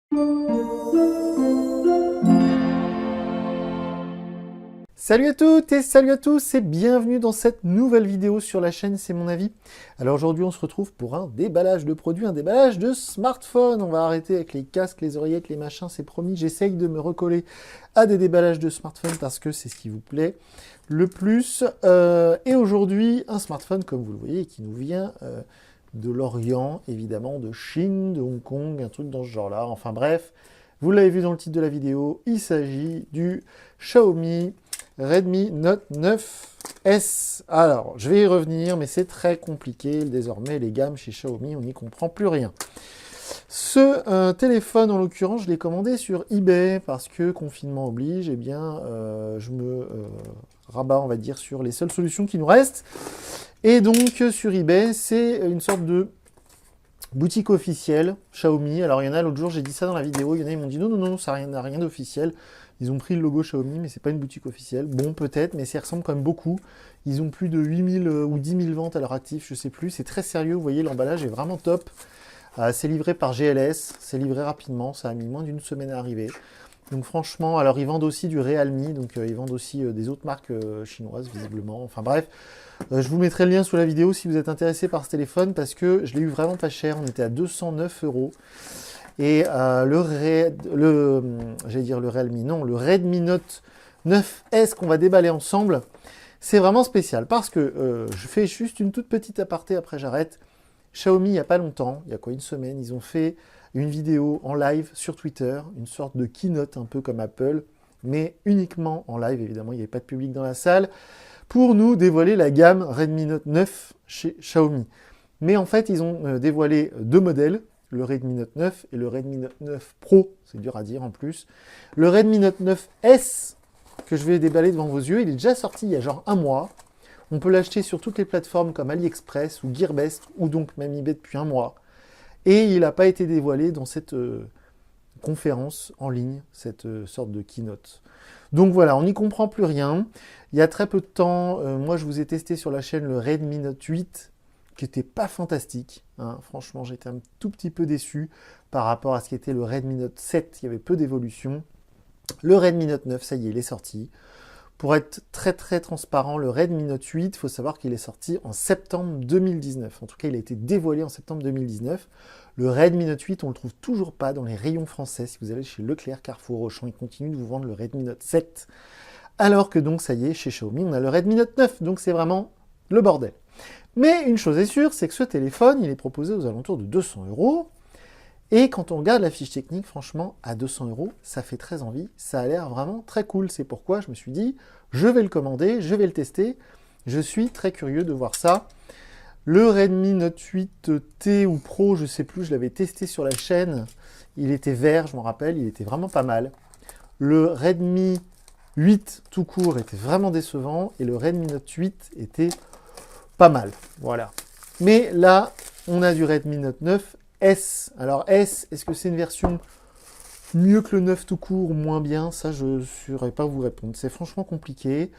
Salut à toutes et salut à tous et bienvenue dans cette nouvelle vidéo sur la chaîne C'est mon avis. Alors aujourd'hui on se retrouve pour un déballage de produits, un déballage de smartphones. On va arrêter avec les casques, les oreillettes, les machins, c'est promis. J'essaye de me recoller à des déballages de smartphones parce que c'est ce qui vous plaît le plus. Et aujourd'hui un smartphone comme vous le voyez qui nous vient de l'Orient, évidemment, de Chine, de Hong Kong, un truc dans ce genre-là. Enfin bref, vous l'avez vu dans le titre de la vidéo, il s'agit du Xiaomi Redmi Note 9S. Alors, je vais y revenir, mais c'est très compliqué. Désormais, les gammes chez Xiaomi, on n'y comprend plus rien. Ce téléphone, en l'occurrence, je l'ai commandé sur eBay parce que confinement oblige, eh bien, je me rabats, on va dire, sur les seules solutions qui nous restent. Et donc, sur eBay, c'est une sorte de boutique officielle Xiaomi. Alors, il y en a l'autre jour, j'ai dit ça dans la vidéo, il y en a, ils m'ont dit non, ça n'a rien d'officiel. Ils ont pris le logo Xiaomi, mais c'est pas une boutique officielle. Bon, peut-être, mais ça ressemble quand même beaucoup. Ils ont plus de 8000 ou 10 000 ventes à leur actif, je sais plus. C'est très sérieux, vous voyez, l'emballage est vraiment top. C'est livré par GLS, c'est livré rapidement, ça a mis moins d'une semaine à arriver. Donc franchement, alors ils vendent aussi du Realme, donc ils vendent aussi des autres marques chinoises, visiblement. Enfin bref, je vous mettrai le lien sous la vidéo si vous êtes intéressé par ce téléphone, parce que je l'ai eu vraiment pas cher, on était à 209 €. Et le Redmi Note 9S qu'on va déballer ensemble, c'est vraiment spécial parce que je fais juste une toute petite aparté, après j'arrête. Xiaomi, il n'y a pas longtemps, il y a quoi, une semaine, ils ont fait une vidéo en live sur Twitter, une sorte de keynote un peu comme Apple, mais uniquement en live, évidemment, il n'y avait pas de public dans la salle, pour nous dévoiler la gamme Redmi Note 9 chez Xiaomi. Mais en fait, ils ont dévoilé deux modèles, le Redmi Note 9 et le Redmi Note 9 Pro, c'est dur à dire en plus. Le Redmi Note 9S, que je vais déballer devant vos yeux, il est déjà sorti il y a genre un mois. On peut l'acheter sur toutes les plateformes comme AliExpress ou Gearbest, ou donc même eBay depuis un mois. Et il n'a pas été dévoilé dans cette conférence en ligne, cette sorte de keynote. Donc voilà, on n'y comprend plus rien. Il y a très peu de temps, moi je vous ai testé sur la chaîne le Redmi Note 8, qui n'était pas fantastique. Hein. Franchement, j'étais un tout petit peu déçu par rapport à ce qui était le Redmi Note 7, il y avait peu d'évolution. Le Redmi Note 9, ça y est, il est sorti. Pour être très très transparent, le Redmi Note 8, il faut savoir qu'il est sorti en septembre 2019. En tout cas, il a été dévoilé en septembre 2019. Le Redmi Note 8, on ne le trouve toujours pas dans les rayons français. Si vous allez chez Leclerc, Carrefour, Auchan, ils continuent de vous vendre le Redmi Note 7. Alors que donc, ça y est, chez Xiaomi, on a le Redmi Note 9. Donc c'est vraiment le bordel. Mais une chose est sûre, c'est que ce téléphone, il est proposé aux alentours de 200 €. Et quand on regarde la fiche technique, franchement, à 200 €, ça fait très envie. Ça a l'air vraiment très cool. C'est pourquoi je me suis dit, je vais le commander, je vais le tester. Je suis très curieux de voir ça. Le Redmi Note 8 T ou Pro, je ne sais plus, je l'avais testé sur la chaîne. Il était vert, je m'en rappelle, il était vraiment pas mal. Le Redmi 8 tout court était vraiment décevant. Et le Redmi Note 8 était pas mal, voilà. Mais là, on a du Redmi Note 9 S. Alors S, est-ce que c'est une version mieux que le 9 tout court ou moins bien? Ça, je ne saurais pas vous répondre. C'est franchement compliqué.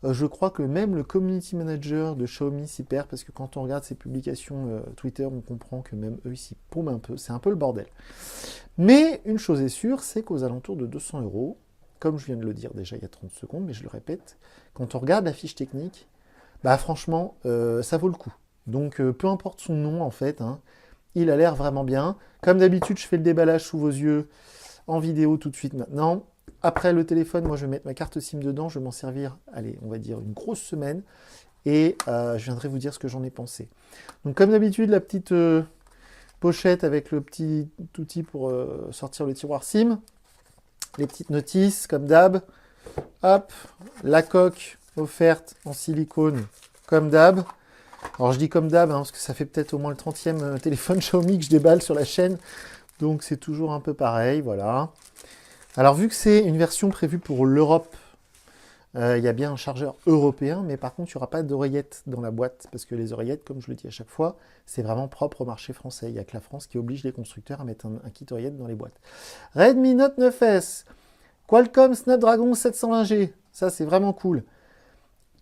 Je crois que même le community manager de Xiaomi s'y perd, parce que quand on regarde ses publications Twitter, on comprend que même eux, ils s'y paument un peu. C'est un peu le bordel. Mais une chose est sûre, c'est qu'aux alentours de 200 €, comme je viens de le dire déjà il y a 30 secondes, mais je le répète, quand on regarde la fiche technique, bah franchement, ça vaut le coup. Donc peu importe son nom en fait, hein, il a l'air vraiment bien. Comme d'habitude, je fais le déballage sous vos yeux en vidéo tout de suite maintenant. Après le téléphone, moi je vais mettre ma carte SIM dedans, je vais m'en servir, allez, on va dire une grosse semaine. Et je viendrai vous dire ce que j'en ai pensé. Donc comme d'habitude, la petite pochette avec le petit outil pour sortir le tiroir SIM. Les petites notices comme d'hab. Hop, la coque offerte en silicone comme d'hab. Alors je dis comme d'hab, hein, parce que ça fait peut-être au moins le 30e téléphone Xiaomi que je déballe sur la chaîne. Donc c'est toujours un peu pareil, voilà. Alors vu que c'est une version prévue pour l'Europe, il y a bien un chargeur européen, mais par contre il n'y aura pas d'oreillettes dans la boîte, parce que les oreillettes, comme je le dis à chaque fois, c'est vraiment propre au marché français. Il n'y a que la France qui oblige les constructeurs à mettre un kit oreillette dans les boîtes. Redmi Note 9S, Qualcomm Snapdragon 720G, ça c'est vraiment cool.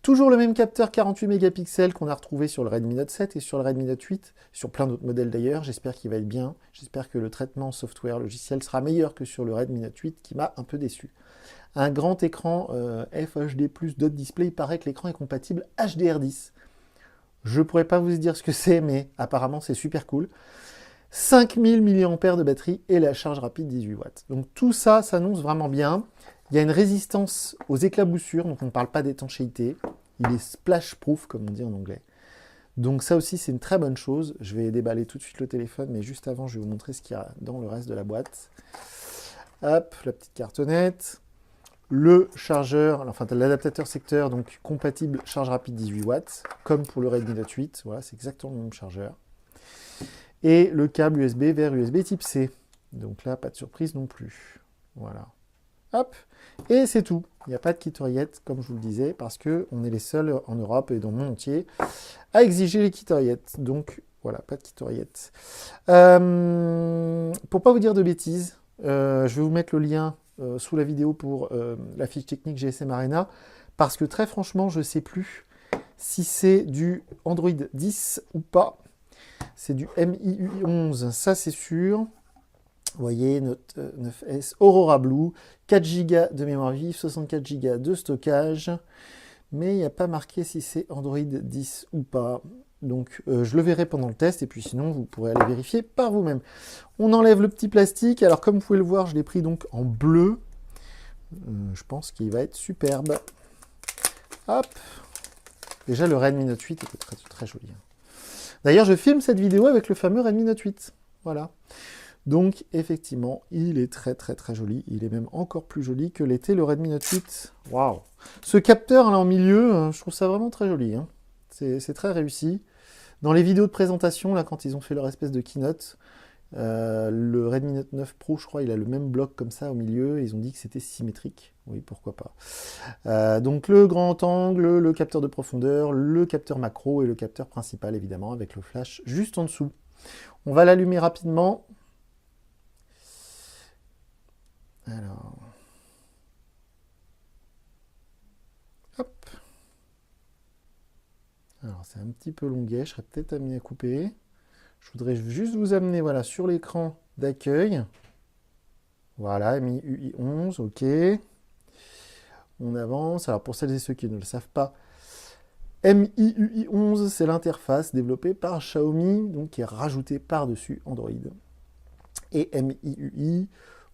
Toujours le même capteur 48 mégapixels qu'on a retrouvé sur le Redmi Note 7 et sur le Redmi Note 8, sur plein d'autres modèles d'ailleurs. J'espère qu'il va être bien. J'espère que le traitement software logiciel sera meilleur que sur le Redmi Note 8 qui m'a un peu déçu. Un grand écran FHD+, dot display, il paraît que l'écran est compatible HDR10. Je ne pourrais pas vous dire ce que c'est, mais apparemment c'est super cool. 5000 mAh de batterie et la charge rapide 18 watts. Donc tout ça s'annonce vraiment bien. Il y a une résistance aux éclaboussures, donc on ne parle pas d'étanchéité. Il est splash-proof, comme on dit en anglais. Donc ça aussi, c'est une très bonne chose. Je vais déballer tout de suite le téléphone, mais juste avant, je vais vous montrer ce qu'il y a dans le reste de la boîte. Hop, la petite cartonnette. Le chargeur, enfin l'adaptateur secteur, donc compatible charge rapide 18 watts, comme pour le Redmi Note 8. Voilà, c'est exactement le même chargeur. Et le câble USB vers USB type C. Donc là, pas de surprise non plus. Voilà. Hop, et c'est tout. Il n'y a pas de kit oreillette, comme je vous le disais, parce qu'on est les seuls en Europe et dans le monde entier à exiger les kits oreillettes. Donc voilà, pas de kit oreillette. Pour pas vous dire de bêtises, je vais vous mettre le lien sous la vidéo pour la fiche technique GSM Arena, parce que très franchement, je ne sais plus si c'est du Android 10 ou pas. C'est du MIUI 11, ça c'est sûr. Vous voyez, Note 9S Aurora Blue, 4 Go de mémoire vive, 64 Go de stockage, mais il n'y a pas marqué si c'est Android 10 ou pas. Donc je le verrai pendant le test, et puis sinon vous pourrez aller vérifier par vous-même. On enlève le petit plastique, alors comme vous pouvez le voir, je l'ai pris donc en bleu. Je pense qu'il va être superbe. Hop. Déjà le Redmi Note 8 était très, très joli. D'ailleurs, je filme cette vidéo avec le fameux Redmi Note 8. Voilà. Donc, effectivement, il est très, très, très joli. Il est même encore plus joli que l'était le Redmi Note 8. Waouh! Ce capteur, là, en milieu, je trouve ça vraiment très joli. Hein. C'est très réussi. Dans les vidéos de présentation, là, quand ils ont fait leur espèce de keynote, le Redmi Note 9 Pro, je crois, il a le même bloc comme ça au milieu. Et ils ont dit que c'était symétrique. Oui, pourquoi pas. Donc, le grand angle, le capteur de profondeur, le capteur macro et le capteur principal, évidemment, avec le flash juste en dessous. On va l'allumer rapidement. Alors, hop. Alors, c'est un petit peu longuet, je serais peut-être amené à couper. Je voudrais juste vous amener voilà, sur l'écran d'accueil. Voilà, MIUI 11, ok. On avance. Alors, pour celles et ceux qui ne le savent pas, MIUI 11, c'est l'interface développée par Xiaomi, donc qui est rajoutée par-dessus Android. Et MIUI,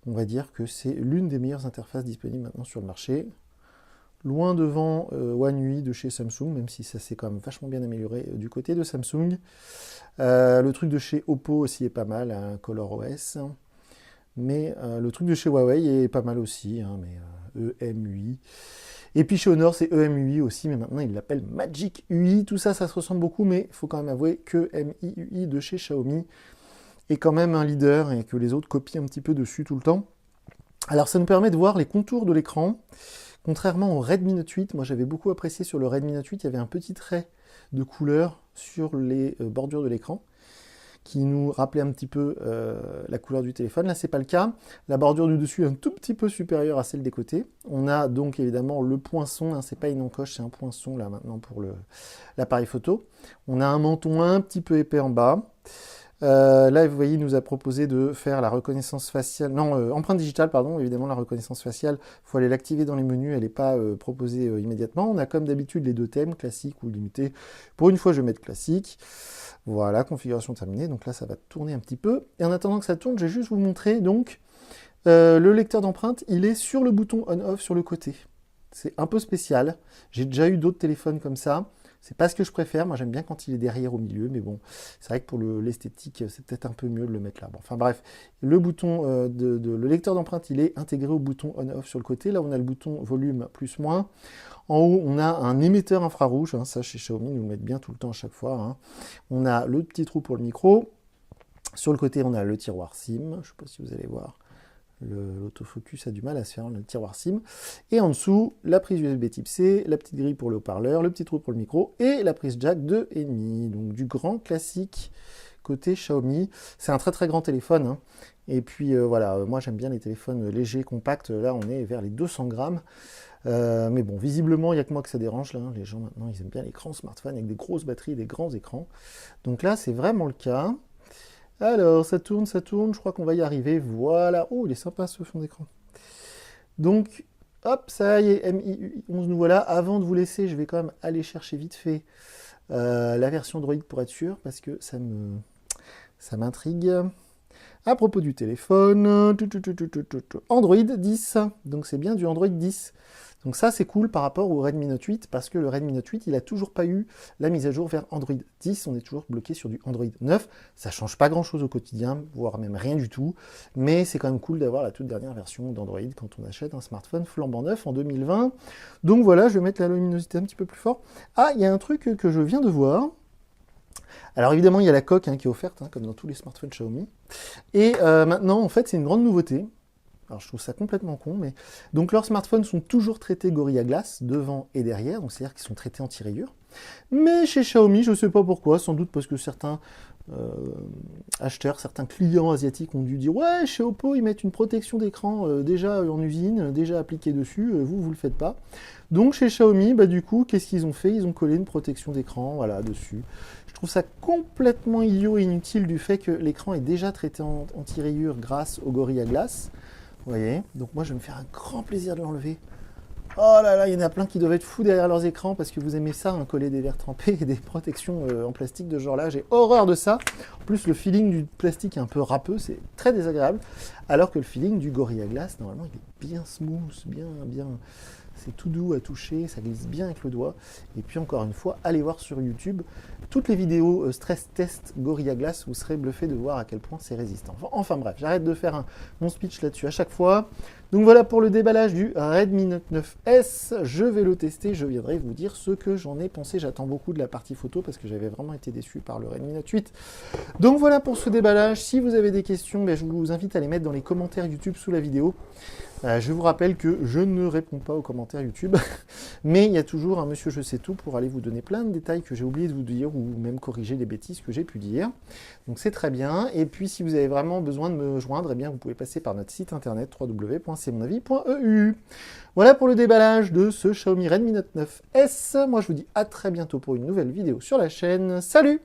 on va dire que c'est l'une des meilleures interfaces disponibles maintenant sur le marché. Loin devant One UI de chez Samsung, même si ça s'est quand même vachement bien amélioré du côté de Samsung. Le truc de chez Oppo aussi est pas mal, hein, ColorOS. Mais le truc de chez Huawei est pas mal aussi, hein, mais EMUI. Et puis chez Honor, c'est EMUI aussi, mais maintenant ils l'appellent Magic UI. Tout ça, ça se ressemble beaucoup, mais il faut quand même avouer que MIUI de chez Xiaomi est quand même un leader et que les autres copient un petit peu dessus tout le temps. Alors ça nous permet de voir les contours de l'écran. Contrairement au Redmi Note 8, moi j'avais beaucoup apprécié sur le Redmi Note 8, il y avait un petit trait de couleur sur les bordures de l'écran qui nous rappelait un petit peu la couleur du téléphone. Là, c'est pas le cas. La bordure du dessus est un tout petit peu supérieure à celle des côtés. On a donc évidemment le poinçon, hein, c'est pas une encoche, c'est un poinçon là maintenant pour l'appareil photo. On a un menton un petit peu épais en bas. Là, vous voyez, il nous a proposé de faire la reconnaissance faciale, empreinte digitale, pardon, évidemment la reconnaissance faciale, il faut aller l'activer dans les menus, elle n'est pas proposée immédiatement. On a comme d'habitude les deux thèmes, classique ou limité. Pour une fois, je vais mettre classique. Voilà, configuration terminée, donc là, ça va tourner un petit peu. Et en attendant que ça tourne, je vais juste vous montrer, donc, le lecteur d'empreinte, il est sur le bouton on-off sur le côté. C'est un peu spécial, j'ai déjà eu d'autres téléphones comme ça. C'est pas ce que je préfère, moi j'aime bien quand il est derrière au milieu, mais bon, c'est vrai que pour l'esthétique, c'est peut-être un peu mieux de le mettre là. Bon, enfin bref, le bouton le lecteur d'empreinte, il est intégré au bouton on-off sur le côté. Là, on a le bouton volume plus-moins. En haut, on a un émetteur infrarouge, hein, ça chez Xiaomi, ils nous le mettent bien tout le temps à chaque fois. Hein. On a le petit trou pour le micro. Sur le côté, on a le tiroir SIM, je ne sais pas si vous allez voir. L'autofocus a du mal à se faire, le tiroir SIM. Et en dessous, la prise USB type C, la petite grille pour le haut-parleur, le petit trou pour le micro et la prise jack 2,5. Donc du grand classique côté Xiaomi. C'est un très très grand téléphone. Hein. Et puis voilà, moi j'aime bien les téléphones légers, compacts. Là, on est vers les 200 grammes. Mais bon, visiblement, il n'y a que moi que ça dérange, là. Les gens, maintenant, ils aiment bien les grands smartphones avec des grosses batteries et des grands écrans. Donc là, c'est vraiment le cas. Alors, ça tourne, je crois qu'on va y arriver. Voilà. Oh, il est sympa, ce fond d'écran. Donc, hop, ça y est, MIUI 11, nous voilà. Avant de vous laisser, je vais quand même aller chercher vite fait la version Android pour être sûr, parce que ça m'intrigue. À propos du téléphone, Android 10, donc c'est bien du Android 10. Donc ça c'est cool par rapport au Redmi Note 8, parce que le Redmi Note 8, il n'a toujours pas eu la mise à jour vers Android 10, on est toujours bloqué sur du Android 9. Ça change pas grand chose au quotidien, voire même rien du tout, mais c'est quand même cool d'avoir la toute dernière version d'Android quand on achète un smartphone flambant neuf en 2020. Donc voilà, je vais mettre la luminosité un petit peu plus fort. Ah, il y a un truc que je viens de voir. Alors évidemment, il y a la coque qui est offerte, comme dans tous les smartphones Xiaomi. Et maintenant, en fait, c'est une grande nouveauté. Alors je trouve ça complètement con, mais... Donc leurs smartphones sont toujours traités Gorilla Glass, devant et derrière, donc c'est-à-dire qu'ils sont traités anti-rayures. Mais chez Xiaomi, je ne sais pas pourquoi, sans doute parce que certains acheteurs, certains clients asiatiques ont dû dire « Ouais, chez Oppo, ils mettent une protection d'écran déjà en usine, déjà appliquée dessus, vous le faites pas. » Donc chez Xiaomi, du coup, qu'est-ce qu'ils ont fait? Ils ont collé une protection d'écran, voilà, dessus. Je trouve ça complètement idiot et inutile du fait que l'écran est déjà traité en anti-rayures grâce au Gorilla Glass. Vous voyez? Donc moi, je vais me faire un grand plaisir de l'enlever. Oh là là, il y en a plein qui doivent être fous derrière leurs écrans parce que vous aimez ça, coller des verres trempés et des protections en plastique de ce genre-là. J'ai horreur de ça. En plus, le feeling du plastique est un peu râpeux, c'est très désagréable. Alors que le feeling du Gorilla Glass, normalement, il est bien smooth, bien... C'est tout doux à toucher, ça glisse bien avec le doigt. Et puis encore une fois, allez voir sur YouTube toutes les vidéos stress test Gorilla Glass, vous serez bluffé de voir à quel point c'est résistant. Enfin bref, j'arrête de faire mon speech là-dessus à chaque fois. Donc voilà pour le déballage du Redmi Note 9S. Je vais le tester, je viendrai vous dire ce que j'en ai pensé. J'attends beaucoup de la partie photo parce que j'avais vraiment été déçu par le Redmi Note 8. Donc voilà pour ce déballage. Si vous avez des questions, je vous invite à les mettre dans les commentaires YouTube sous la vidéo. Je vous rappelle que je ne réponds pas aux commentaires YouTube, mais il y a toujours un monsieur je sais tout pour aller vous donner plein de détails que j'ai oublié de vous dire ou même corriger les bêtises que j'ai pu dire. Donc c'est très bien. Et puis si vous avez vraiment besoin de me joindre, eh bien vous pouvez passer par notre site internet www.cmonavie.eu. Voilà pour le déballage de ce Xiaomi Redmi Note 9S. Moi je vous dis à très bientôt pour une nouvelle vidéo sur la chaîne. Salut!